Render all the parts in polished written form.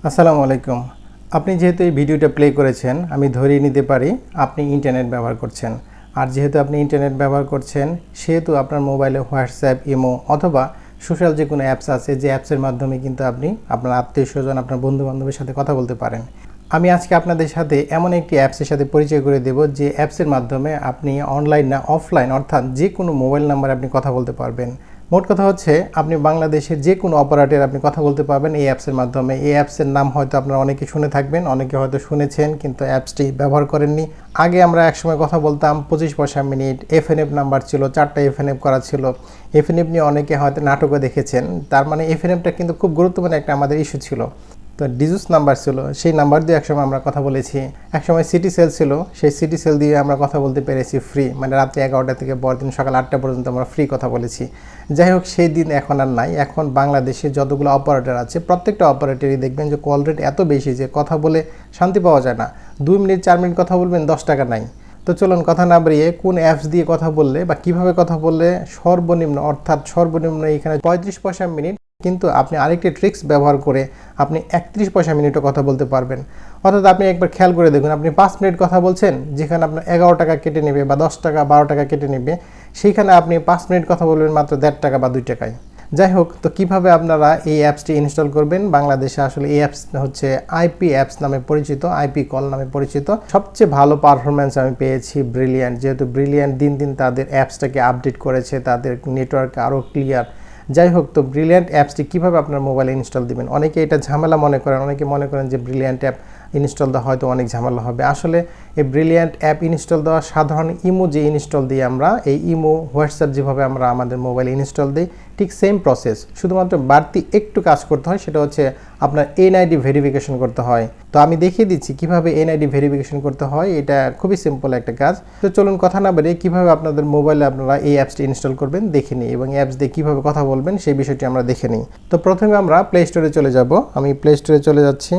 আসসালামু আলাইকুম। আপনি যেহেতু এই ভিডিওটা প্লে করেছেন, আমি ধরিয়ে নিতে পারি আপনি ইন্টারনেট ব্যবহার করছেন। আর যেহেতু আপনি ইন্টারনেট ব্যবহার করছেন, সেহেতু আপনার মোবাইলে হোয়াটসঅ্যাপ, ইমো অথবা সোশ্যাল যে কোনো অ্যাপস আছে, যে অ্যাপসের মাধ্যমে কিন্তু আপনি আপনার আত্মীয়স্বজন, আপনার বন্ধু-বান্ধবের সাথে কথা বলতে পারেন। আমি আজকে আপনাদের সাথে এমন একটি অ্যাপসের সাথে পরিচয় করে দেব, যে অ্যাপসের মাধ্যমে আপনি অনলাইন না অফলাইন অর্থাৎ যে কোনো মোবাইল নাম্বারে আপনি কথা বলতে পারবেন। মোট কথা হচ্ছে, আপনি বাংলাদেশের যে কোনো অপারেটর আপনি কথা বলতে পারবেন এই অ্যাপসের মাধ্যমে। এই অ্যাপসের নাম হয়তো আপনারা অনেকে শুনে থাকবেন, অনেকে হয়তো শুনেছেন কিন্তু অ্যাপসটি ব্যবহার করেননি। আগে আমরা একসময় কথা বলতাম 25 পয়সা মিনিট, এফএনএফ নাম্বার ছিল, 4টা এফএনএফ করা ছিল। এফএনএফ নিয়ে অনেকে হয়তো নাটকও দেখেছেন। তার মানে এফএনএফটা কিন্তু খুব গুরুত্বপূর্ণ একটা আমাদের ইস্যু ছিল। তো ডিজুস নাম্বার ছিল, সেই নাম্বার দিয়ে একসময় আমরা কথা বলেছি। একসময় সিটি সেল ছিল, সেই সিটি সেল দিয়ে আমরা কথা বলতে পেরেছি ফ্রি, মানে রাত্রি 11টা থেকে পরদিন সকাল 8টা পর্যন্ত আমরা ফ্রি কথা বলেছি। যাই হোক, সেই দিন এখন আর নাই। এখন বাংলাদেশে যতগুলো অপারেটর আছে, প্রত্যেকটা অপারেটরই দেখবেন যে কল রেট এত বেশি যে কথা বলে শান্তি পাওয়া যায় না। 2 মিনিট 4 মিনিট কথা বলবেন, 10 টাকা নাই। তো চলুন কথা না বাড়িয়ে কোন অ্যাপস দিয়ে কথা বললে বা কিভাবে কথা বললে সর্বনিম্ন অর্থাৎ সর্বনিম্ন এখানে 35 পয়সা মিনিট, কিন্তু আপনি আরেকটি ট্রিক্স ব্যবহার করে আপনি 31 পয়সা মিনিটও কথা বলতে পারবেন। অর্থাৎ আপনি একবার খেয়াল করে দেখুন, আপনি 5 মিনিট কথা বলছেন, যেখানে আপনার 11 টাকা কেটে নেবে বা 10 টাকা 12 টাকা কেটে নেবে, সেইখানে আপনি 5 মিনিট কথা বলবেন মাত্র 1.5 টাকা বা 2 টাকায়। যাই হোক, তো কিভাবে আপনারা এই অ্যাপসটি ইনস্টল করবেন? বাংলাদেশে আসলে এই অ্যাপস হচ্ছে আইপি অ্যাপস নামে পরিচিত, আইপি কল নামে পরিচিত। সবচেয়ে ভালো পারফরমেন্স আমি পেয়েছি ব্রিলিয়ান্ট, যেহেতু ব্রিলিয়ান্ট দিন দিন তাদের অ্যাপসটাকে আপডেট করেছে, তাদের নেটওয়ার্ক আরও ক্লিয়ার। যাই হোক, তো ব্রিলিয়ান্ট অ্যাপসটি কীভাবে আপনার মোবাইলে ইনস্টল দিবেন? অনেকে এটা ঝামেলা মনে করেন, অনেকে মনে করেন যে ব্রিলিয়ান্ট অ্যাপ ইনস্টল দেওয়া হয়তো অনেক ঝামেলা হবে। আসলে এই ব্রিলিয়ান্ট অ্যাপ ইনস্টল দেওয়া সাধারণ ইমো যে ইনস্টল দিই আমরা, এই ইমো হোয়াটসঅ্যাপ যেভাবে আমরা আমাদের মোবাইলে ইনস্টল দিই, ঠিক সেম প্রসেস। শুধুমাত্র বাড়তি একটু কাজ করতে হয়, সেটা হচ্ছে আপনার এনআইডি ভেরিফিকেশন করতে হয়। তো আমি দেখিয়ে দিচ্ছি কীভাবে এনআইডি ভেরিফিকেশন করতে হয়। এটা খুবই সিম্পল একটা কাজ। তো চলুন কথা না বাড়িয়ে কীভাবে আপনাদের মোবাইলে আপনারা এই অ্যাপসটি ইনস্টল করবেন দেখে নিই, এবং অ্যাপস দিয়ে কীভাবে কথা বলবেন সেই বিষয়টি আমরা দেখে নিই। তো প্রথমে আমরা প্লে স্টোরে চলে যাব। আমি প্লে স্টোরে চলে যাচ্ছি।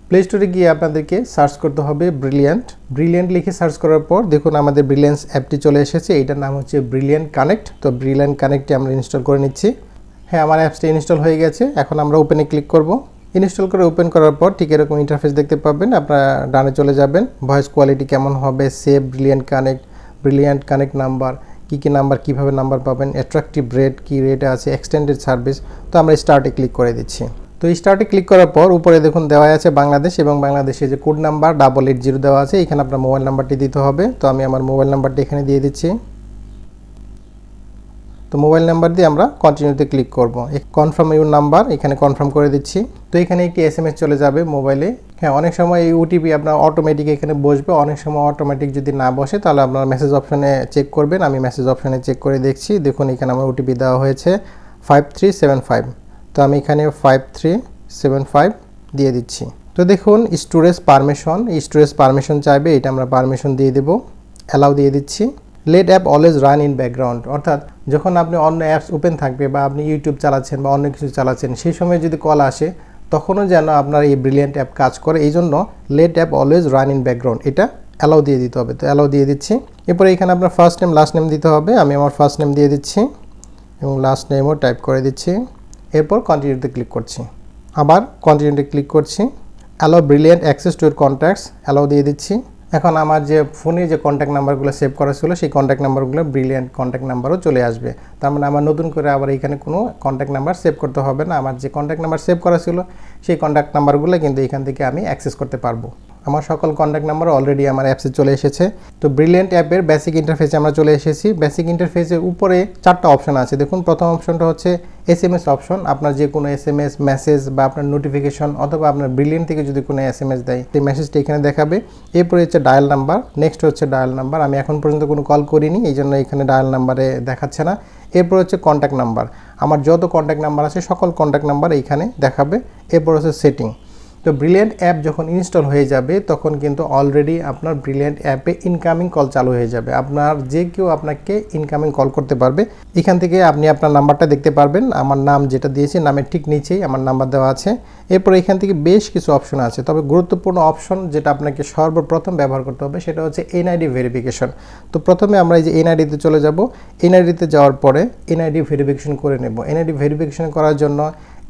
প্লে স্টোরে গিয়ে আপনাদেরকে সার্চ করতে হবে ব্রিলিয়ান্ট। ব্রিলিয়ান্ট লিখে সার্চ করার পর দেখুন আমাদের ব্রিলিয়ান্স অ্যাপটি চলে এসেছে। এইটার নাম হচ্ছে ব্রিলিয়ান্ট কানেক্ট। তো ব্রিলিয়ান্ট কানেক্টটি আমরা ইনস্টল করে নিচ্ছি। হ্যাঁ, আমার অ্যাপসটি ইনস্টল হয়ে গেছে। এখন আমরা ওপেনে ক্লিক করব। ইনস্টল করে ওপেন করার পর ঠিক এরকম ইন্টারফেস দেখতে পাবেন। আপনারা ডানে চলে যাবেন। ভয়েস কোয়ালিটি কেমন হবে, সেভ ব্রিলিয়ান্ট কানেক্ট নাম্বার, কী নাম্বার, কীভাবে নাম্বার পাবেন, অ্যাট্রাকটিভ রেট, কী রেটে আছে, এক্সটেন্ডেড সার্ভিস। তো আমরা স্টার্টে ক্লিক করে দিচ্ছি। তো স্টার্টে ক্লিক করার পর উপরে দেখুন দেওয়া আছে বাংলাদেশ, এবং বাংলাদেশে যে কোড নাম্বার 880 দেওয়া আছে, এখানে আপনার মোবাইল নাম্বারটি দিতে হবে। তো আমি আমার মোবাইল নাম্বারটি এখানে দিয়ে দিচ্ছি। তো মোবাইল নাম্বার দিয়ে আমরা কন্টিনিউতে ক্লিক করব। কনফার্ম ইউর নাম্বার, এখানে কনফার্ম করে দিচ্ছি। তো এখানে একটি এসএমএস চলে যাবে মোবাইলে। হ্যাঁ, অনেক সময় এই ওটিপি আপনার অটোমেটিক এখানে বসবে, অনেক সময় অটোমেটিক যদি না বসে তাহলে আপনার মেসেজ অপশনে চেক করবেন। আমি মেসেজ অপশনে চেক করে দেখছি। দেখুন এখানে আমার ওটিপি দেওয়া হয়েছে 5375। তো আমি এখানে 5375 দিয়ে দিচ্ছি। তো দেখুন স্টোরেজ পারমিশন চাইবে, এটা আমরা পারমিশন দিয়ে দেব, অ্যালাউ দিয়ে দিচ্ছি। Let app always run in background, অর্থাৎ যখন আপনি অন্য অ্যাপস ওপেন থাকবে বা আপনি ইউটিউব চালাচ্ছেন বা অন্য কিছু চালাচ্ছেন, সেই সময় যদি কল আসে তখনও যেন আপনার এই ব্রিলিয়ান্ট অ্যাপ কাজ করে, এই জন্য let app always run in background এটা অ্যালাউ দিয়ে দিতে হবে। তো অ্যালাউ দিয়ে দিচ্ছি। এরপরে এখানে আপনার ফার্স্ট নেম লাস্ট নেম দিতে হবে। আমি আমার ফার্স্ট নেম দিয়ে দিচ্ছি এবং লাস্ট নেমও টাইপ করে দিচ্ছি। এরপর কন্টিনিউতে ক্লিক করছি, আবার কন্টিনিউতে ক্লিক করছি। Allow brilliant access to your contacts, allow দিয়ে দিচ্ছি। এখন আমার যে ফোনে যে কন্ট্যাক্ট নাম্বারগুলো সেভ করা ছিল, সেই কন্ট্যাক্ট নাম্বারগুলো ব্রিলিয়ান্ট কন্ট্যাক্ট নাম্বারও চলে আসবে। তার মানে আমার নতুন করে আবার এখানে কোনো কন্ট্যাক্ট নাম্বার সেভ করতে হবে না। আমার যে কন্ট্যাক্ট নাম্বার সেভ করা ছিল সেই কন্ট্যাক্ট নাম্বারগুলো কিন্তু এখান থেকে আমি অ্যাক্সেস করতে পারবো। আমার সকল কন্ট্যাক্ট নাম্বার অলরেডি আমার অ্যাপসে চলে এসেছে। তো ব্রিলিয়ান্ট অ্যাপের বেসিক ইন্টারফেসে আমরা চলে এসেছি। বেসিক ইন্টারফেসের উপরে 4টা অপশন আছে। দেখুন প্রথম অপশনটা হচ্ছে এসএমএস অপশন। আপনার যে কোনো এসএমএস মেসেজ বা আপনার নোটিফিকেশন অথবা আপনার ব্রিলিয়ান্ট থেকে যদি কোনো এসএমএস দেয়, সেই মেসেজটা এখানে দেখাবে। এরপরে হচ্ছে ডায়াল নাম্বার, নেক্সট হচ্ছে ডায়াল নাম্বার। আমি এখন পর্যন্ত কোনো কল করিনি, এই জন্য এখানে ডায়াল নাম্বারে দেখাচ্ছে না। এরপর হচ্ছে কন্ট্যাক্ট নাম্বার, আমার যত কন্ট্যাক্ট নাম্বার আছে সকল কন্ট্যাক্ট নাম্বার এইখানে দেখাবে। এরপর হচ্ছে সেটিং। তো ব্রিলিয়ান্ট অ্যাপ যখন ইনস্টল হয়ে যাবে তখন কিন্তু অলরেডি আপনার ব্রিলিয়ান্ট অ্যাপে ইনকামিং কল চালু হয়ে যাবে। আপনার যে কেউ আপনাকে ইনকামিং কল করতে পারবে। এখান থেকে আপনি আপনার নাম্বারটা দেখতে পারবেন। আমার নাম যেটা দিয়েছি নামের ঠিক নিচেই আমার নাম্বার দেওয়া আছে। এরপর এখান থেকে বেশ কিছু অপশন আছে, তবে গুরুত্বপূর্ণ অপশন যেটা আপনাকে সর্বপ্রথম ব্যবহার করতে হবে সেটা হচ্ছে এনআইডি ভেরিফিকেশন। তো প্রথমে আমরা এই যে এনআইডিতে চলে যাব। এনআইডিতে যাওয়ার পরে এনআইডি ভেরিফিকেশন করে নেব। এনআইডি ভেরিফিকেশন করার জন্য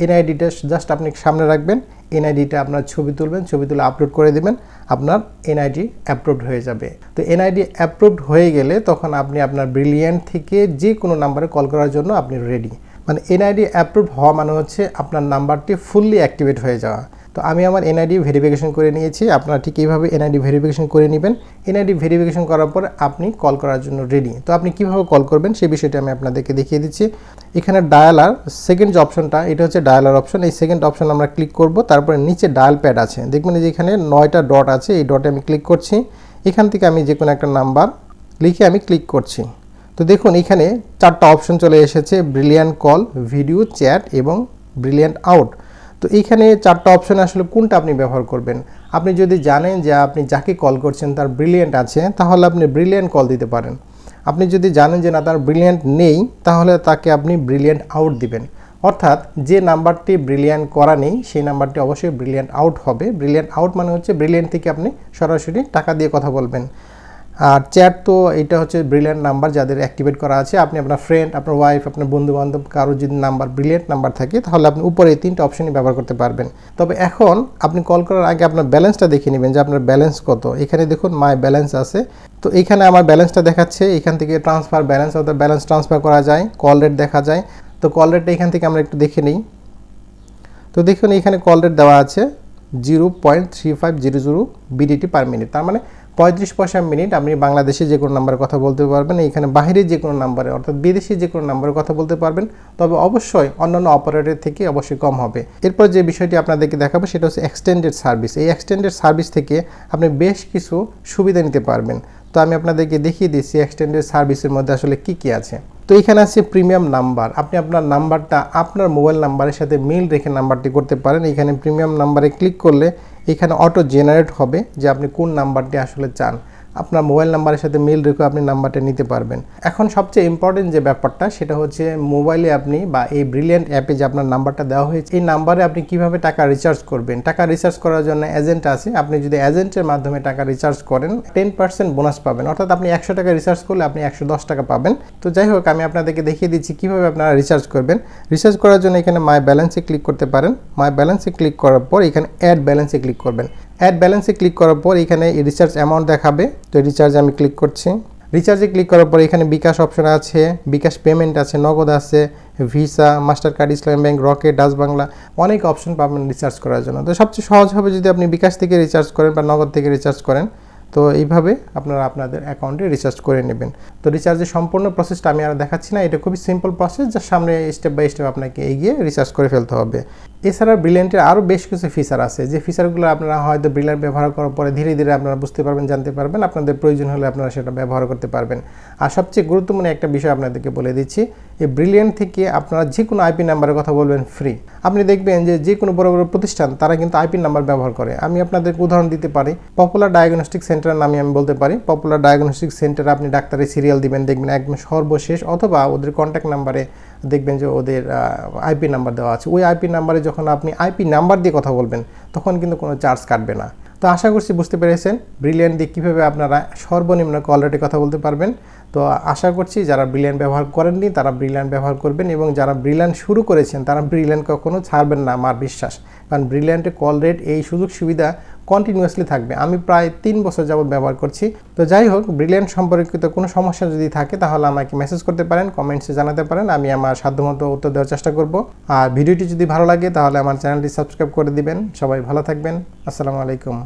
এনআইডিটা জাস্ট আপনি সামনে রাখবেন। এনআইডিটা আপনার ছবি তুলবেন, ছবি তুলে আপলোড করে দেবেন, আপনার এনআইডি অ্যাপ্রুভড হয়ে যাবে। তো এনআইডি অ্যাপ্রুভড হয়ে গেলে তখন আপনি আপনার ব্রিলিয়ান্ট থেকে যে কোনো নাম্বারে কল করার জন্য আপনি রেডি। মানে এনআইডি অ্যাপ্রুভড হওয়া মানে হচ্ছে আপনার নাম্বারটি ফুললি অ্যাক্টিভেট হয়ে যাওয়া। তো আমি আমার এনআইডি ভেরিফিকেশন করে নিয়েছি, আপনারা ঠিক এইভাবে এনআইডি ভেরিফিকেশন করে নেবেন। এনআইডি ভেরিফিকেশন করার পর আপনি কল করার জন্য রেডি। তো আপনি কিভাবে কল করবেন সেই বিষয়টি আমি আপনাদেরকে দেখিয়ে দিচ্ছি। এখানে ডায়ালার সেকেন্ড যে অপশনটা, এটা হচ্ছে ডায়ালার অপশন। এই সেকেন্ড অপশন আমরা ক্লিক করব, তারপরে নিচে ডায়াল প্যাড আছে, দেখবেন যে এখানে 9টা ডট আছে, এই ডটে আমি ক্লিক করছি। এখান থেকে আমি যে কোনো একটা নাম্বার লিখে আমি ক্লিক করছি। তো দেখুন এখানে 4টা অপশন চলে এসেছে, ব্রিলিয়ান্ট কল, ভিডিও, চ্যাট এবং ব্রিলিয়ান্ট আউট। তো এইখানে 4টা অপশনে আসলে কোনটা আপনি ব্যবহার করবেন। আপনি যদি জানেন যে আপনি যাকে কল করছেন তার ব্রিলিয়ান্ট আছে, তাহলে আপনি ব্রিলিয়ান্ট কল দিতে পারেন। আপনি যদি জানেন যে না তার ব্রিলিয়ান্ট নেই, তাহলে তাকে আপনি ব্রিলিয়ান্ট আউট দিবেন। অর্থাৎ যে নাম্বারটি ব্রিলিয়ান্ট করা নেই সেই নাম্বারটি অবশ্যই ব্রিলিয়ান্ট আউট হবে। ব্রিলিয়ান্ট আউট মানে হচ্ছে ব্রিলিয়ান্ট থেকে আপনি সরাসরি টাকা দিয়ে কথা বলবেন। আর চ্যাট তো এটা হচ্ছে ব্রিলিয়ান্ট নাম্বার যাদের অ্যাক্টিভেট করা আছে। আপনি আপনার ফ্রেন্ড, আপনার ওয়াইফ, আপনার বন্ধুবান্ধব কারো যদি নাম্বার ব্রিলিয়ান্ট নাম্বার থাকে তাহলে আপনি উপরে এই 3টা অপশনই ব্যবহার করতে পারবেন। তবে এখন আপনি কল করার আগে আপনার ব্যালেন্সটা দেখে নেবেন যে আপনার ব্যালেন্স কত। এখানে দেখুন মাই ব্যালেন্স আছে, তো এখানে আমার ব্যালেন্সটা দেখাচ্ছে। এখান থেকে ট্রান্সফার ব্যালেন্স, অর্থাৎ ব্যালেন্স ট্রান্সফার করা যায়, কল রেট দেখা যায়। তো কল রেটটা এখান থেকে আমরা একটু দেখে নিই। তো দেখুন এখানে কল রেট দেওয়া আছে 0.3500 বিডিটি পার মিনিট, তার মানে 35 পয়সা মিনিট আপনি বাংলাদেশে যে কোনো নাম্বারে কথা বলতে পারবেন। এখানে বাইরে যে কোনো নাম্বারে অর্থাৎ বিদেশি যে কোনো নাম্বারে কথা বলতে পারবেন, তবে অবশ্যই অন্যান্য অপারেটর থেকে অবশ্যই কম হবে। এরপর যে বিষয়টি আপনাদেরকে দেখাবো সেটা হচ্ছে এক্সটেন্ডেড সার্ভিস। এই এক্সটেন্ডেড সার্ভিস থেকে আপনি বেশ কিছু সুবিধা নিতে পারবেন। তো আমি আপনাদেরকে দেখিয়ে দিচ্ছি এক্সটেন্ডেড সার্ভিসের মধ্যে আসলে কি কি আছে। তো এখানে আছে প্রিমিয়াম নাম্বার, আপনি আপনার নাম্বারটা আপনার মোবাইল নাম্বারের সাথে মিল রেখে নাম্বারটি করতে পারেন। এখানে প্রিমিয়াম নাম্বারে ক্লিক করলে এখানে অটো জেনারেট হবে যে আপনি কোন নাম্বারটি আসলে চান, আপনার মোবাইল নাম্বারের সাথে মিল রেখে আপনি নাম্বারটা নিতে পারবেন। এখন সবচেয়ে ইম্পর্টেন্ট যে ব্যাপারটা সেটা হচ্ছে মোবাইলে আপনি বা এই ব্রিলিয়ান্ট অ্যাপে যে আপনার নাম্বারটা দেওয়া হয়েছে এই নাম্বারে আপনি কিভাবে টাকা রিচার্জ করবেন। টাকা রিচার্জ করার জন্য এজেন্ট আছে, আপনি যদি এজেন্টের মাধ্যমে টাকা রিচার্জ করেন 10% বোনাস পাবেন, অর্থাৎ আপনি 100 টাকা রিচার্জ করলে আপনি 110 টাকা পাবেন। তো যাই হোক আমি আপনাদেরকে দেখিয়ে দিচ্ছি কিভাবে আপনারা রিচার্জ করবেন। রিচার্জ করার জন্য এখানে মাই ব্যালেন্সে ক্লিক করতে পারেন। মাই ব্যালেন্সে ক্লিক করার পর এখানে অ্যাড ব্যালেন্সে ক্লিক করবেন। অ্যাড ব্যালেন্সে ক্লিক করার পর এখানে রিচার্জ অ্যামাউন্ট দেখাবে, তো রিচার্জে আমি ক্লিক করছি। রিচার্জে ক্লিক করার পর এখানে বিকাশ অপশন আছে, বিকাশ পেমেন্ট আছে, নগদ আছে, ভিসা, মাস্টার কার্ড, ইসলাম ব্যাংক, রকেট, ডাচ বাংলা, অনেক অপশন পাবেন রিচার্জ করার জন্য। তো সবচেয়ে সহজ হবে যদি আপনি বিকাশ থেকে রিচার্জ করেন বা নগদ থেকে রিচার্জ করেন। তো এইভাবে আপনারা আপনাদের অ্যাকাউন্টে রিচার্জ করে নেবেন। তো রিচার্জের সম্পূর্ণ প্রসেসটা আমি আর দেখাচ্ছি না, এটা খুবই সিম্পল প্রসেস, যার সামনে স্টেপ বাই স্টেপ আপনাকে এগিয়ে রিচার্জ করে ফেলতে হবে। এছাড়া ব্রিলিয়ান্টের আরও বেশ কিছু ফিচার আছে, যে ফিচারগুলো আপনারা হয়তো ব্রিলিয়ান্ট ব্যবহার করার পরে ধীরে ধীরে আপনারা বুঝতে পারবেন, জানতে পারবেন, আপনাদের প্রয়োজন হলে আপনারা সেটা ব্যবহার করতে পারবেন। আর সবচেয়ে গুরুত্বপূর্ণ একটা বিষয় আপনাদেরকে বলে দিচ্ছি, এই ব্রিলিয়ান্ট থেকে আপনারা যে কোনো আইপি নাম্বারে কথা বলবেন ফ্রি। আপনি দেখবেন যে কোনো বড় বড় প্রতিষ্ঠান তারা কিন্তু আইপি নাম্বার ব্যবহার করে। আমি আপনাদেরকে উদাহরণ দিতে পারি, পপুলার ডায়াগনস্টিক সেন্টারের নামে আমি বলতে পারি। পপুলার ডায়াগনস্টিক সেন্টারে আপনি ডাক্তারের সিরিয়াল দিবেন, দেখবেন একদম সর্বশেষ, অথবা ওদের কন্ট্যাক্ট নাম্বারে দেখবেন যে ওদের আইপি নাম্বার দেওয়া আছে। ওই আইপি নাম্বারে যখন আপনি আইপি নাম্বার দিয়ে কথা বলবেন তখন কিন্তু কোনো চার্জ কাটবে না। তো আশা করছি বুঝতে পেরেছেন ব্রিলিয়ান্ট দিয়ে কীভাবে আপনারা সর্বনিম্ন কল রেটে কথা বলতে পারবেন। তো আশা করছি যারা ব্রিলিয়ান্ট ব্যবহার করেননি তারা ব্রিলিয়ান্ট ব্যবহার করবেন, এবং যারা ব্রিলিয়ান্ট শুরু করেছেন তারা ব্রিলিয়ান্ট কখনো ছাড়বেন না, আমার বিশ্বাস। কারণ ব্রিলিয়ান্টের কল রেট এই সুযোগ সুবিধা কন্টিনিউয়াসলি থাকবে। আমি প্রায় 3 বছর যাবত ব্যবহার করছি। তো যাই হোক, ব্রিলিয়ান্ট সম্পর্কিত কোনো সমস্যা যদি থাকে তাহলে আমাকে মেসেজ করতে পারেন, কমেন্টসে জানাতে পারেন, আমি আমার সাধ্যমতো উত্তর দেওয়ার চেষ্টা করব। আর ভিডিওটি যদি ভালো লাগে তাহলে আমার চ্যানেলটি সাবস্ক্রাইব করে দিবেন। সবাই ভালো থাকবেন। আসসালামু আলাইকুম।